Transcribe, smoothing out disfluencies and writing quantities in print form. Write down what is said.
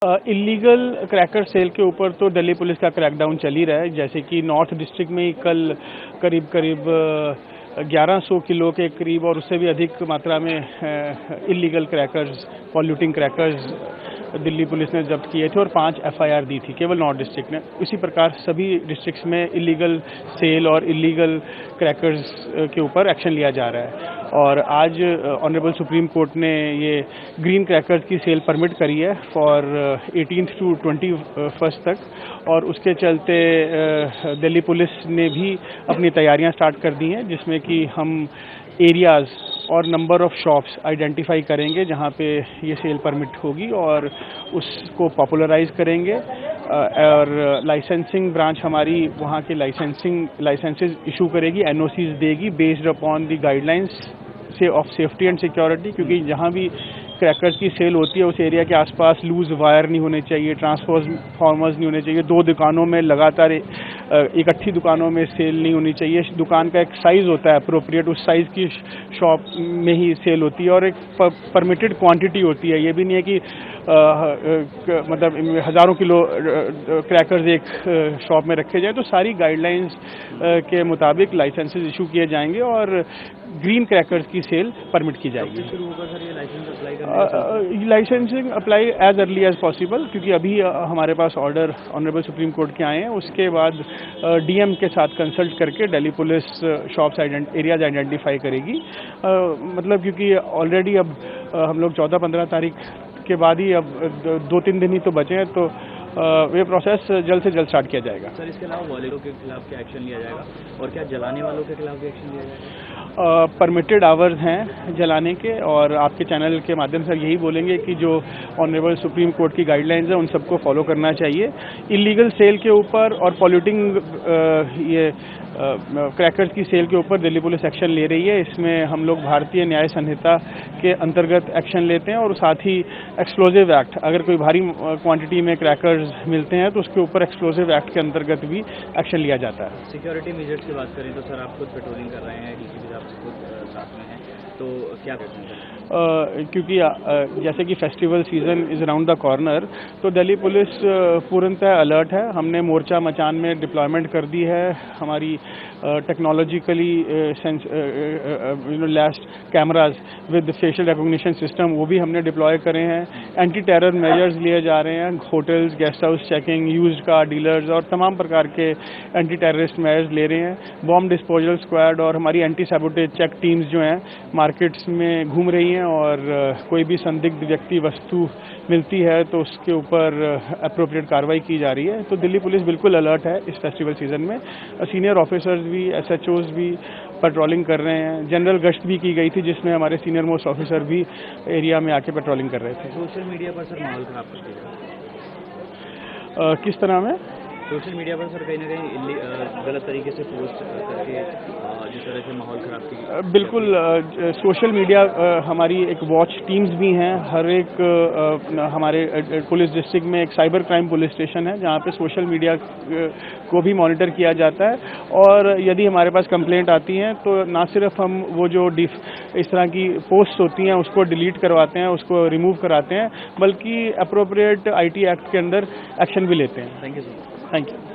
Illegal cracker cell के ऊपर तो दिल्ली पुलिस का क्रैकडाउन चल ही रहा है। जैसे कि नॉर्थ डिस्ट्रिक्ट में कल करीब 1100 किलो के करीब और उससे भी अधिक मात्रा में illegal crackers, polluting crackers Delhi police ने जब्त किए थे और 5 FIR दी थी केवल नॉर्थ डिस्ट्रिक्ट ने। इसी प्रकार सभी डिस्ट्रिक्ट्स में इलीगल सेल और इलीगल क्रैकर्स के ऊपर एक्शन लिया जा रहा है। और आज ऑनरेबल सुप्रीम कोर्ट ने ये ग्रीन क्रैकर्स की सेल परमिट करी है फॉर 18th to 21st तक, और उसके चलते दिल्ली पुलिस ने भी अपनी तैयारियां स्टार्ट कर दी हैं, जिसमें कि हम एरियाज और नंबर ऑफ शॉप्स आइडेंटिफाई करेंगे जहां पे ये सेल परमिट होगी और उसको पॉपुलराइज करेंगे। और लाइसेंसिंग ब्रांच हमारी वहां के लाइसेंसेज इशू करेगी, NOCs देगी based upon the guidelines of safety and security, क्योंकि जहां भी क्रैकर्स की सेल होती है उस एरिया के आसपास लूज वायर नहीं होने चाहिए, ट्रांसफॉर्मर्स नहीं होने चाहिए, 2 दुकानों में लगातार इकट्ठी दुकानों में सेल नहीं होनी चाहिए। दुकान का एक साइज होता है अप्रोप्रिएट, उस साइज की शॉप में ही सेल होती है और एक परमिटेड क्वांटिटी होती है। ये भी नहीं है कि मतलब हजारों किलो क्रैकर्स एक शॉप में रखे जाए। तो सारी गाइडलाइंस के मुताबिक लाइसेंसेज इशू किए जाएंगे और ग्रीन क्रैकर्स की सेल परमिट की जाएगी। शुरू होगा सर ये लाइसेंस अप्लाई करने? Licensing apply as early as possible, क्योंकि अभी हमारे पास ऑर्डर ऑनरेबल सुप्रीम कोर्ट के आए हैं। उसके बाद DM के साथ कंसल्ट करके Delhi police shops areas identify करेगी। मतलब क्योंकि ऑलरेडी अब हम लोग 14-15 तारीख के बाद ही अब 2-3 दिन ही तो बचे हैं, तो ये प्रोसेस जल्द से जल्द स्टार्ट किया जाएगा। सर इसके अलावा वालेरों के खिलाफ क्या एक्शन लिया जाएगा और क्या जलाने वालों के खिलाफ भी एक्शन लिया जाएगा? परमिटेड आवर्स हैं जलाने के, और आपके चैनल के माध्यम से यही बोलेंगे कि जो ऑनरेबल सुप्रीम कोर्ट की गाइडलाइंस है उन सबको फॉलो करना चाहिए। इलीगल सेल के ऊपर और पॉल्यूटिंग ये क्रैकर्स की सेल के ऊपर दिल्ली पुलिस एक्शन ले रही है। इसमें हम लोग भारतीय न्याय संहिता के अंतर्गत एक्शन लेते हैं और साथ ही एक्सप्लोजिव एक्ट, अगर कोई भारी क्वांटिटी में क्रैकर्स मिलते हैं तो उसके ऊपर एक्सप्लोजिव एक्ट के अंतर्गत भी एक्शन लिया जाता है। सिक्योरिटी मेजर्स की बात करें तो सर आप खुद पेट्रोलिंग कर रहे हैं, DCP साहब खुद साथ में हैं, तो क्या करते हैं? क्योंकि जैसे कि festival season is around the corner, तो दिल्ली पुलिस पूर्णतः अलर्ट है। हमने मोर्चा मचान में डिप्लॉयमेंट कर दी है। हमारी technologically laced cameras with facial recognition system वो भी हमने डिप्लॉय करे हैं। एंटी टेरर मेजर्स लिए जा रहे हैं, hotels, guest house checking, used car dealers और तमाम प्रकार के एंटी टेररिस्ट मेजर्स ले रहे हैं। बॉम्ब डिस्पोजल स्क्वाड और हमारी एंटी सैबोटेज चेक टीम्स जो हैं मार्केट्स में घूम रही हैं, और कोई भी संदिग्ध व्यक्ति वस्तु मिलती है तो उसके ऊपर अप्रोप्रिएट कार्रवाई की जा रही है। तो दिल्ली पुलिस बिल्कुल अलर्ट है इस फेस्टिवल सीजन में। सीनियर ऑफिसर्स भी, SHOs भी पेट्रोलिंग कर रहे हैं। जनरल गश्त भी की गई थी जिसमें हमारे सीनियर मोस्ट ऑफिसर भी एरिया में आके पेट्रोलिंग कर रहे थे। सोशल मीडिया पर सर माहौल खराब करते हैं किस तरह में? सोशल मीडिया पर सर कहीं ना कहीं गलत तरीके से पोस्ट करके जिस तरह से माहौल खराब की। बिल्कुल, सोशल मीडिया हमारी एक वॉच टीम्स भी हैं। हर एक हमारे पुलिस डिस्ट्रिक्ट में एक साइबर क्राइम पुलिस स्टेशन है जहां पे सोशल मीडिया को भी मॉनिटर किया जाता है, और यदि हमारे पास कंप्लेंट आती हैं तो ना सिर्फ हम वो जो इस तरह की पोस्ट होती हैं उसको डिलीट करवाते हैं, उसको रिमूव कराते हैं, बल्कि अप्रोप्रिएट IT एक्ट के अंदर एक्शन भी लेते हैं। Thank you sir. Thank you.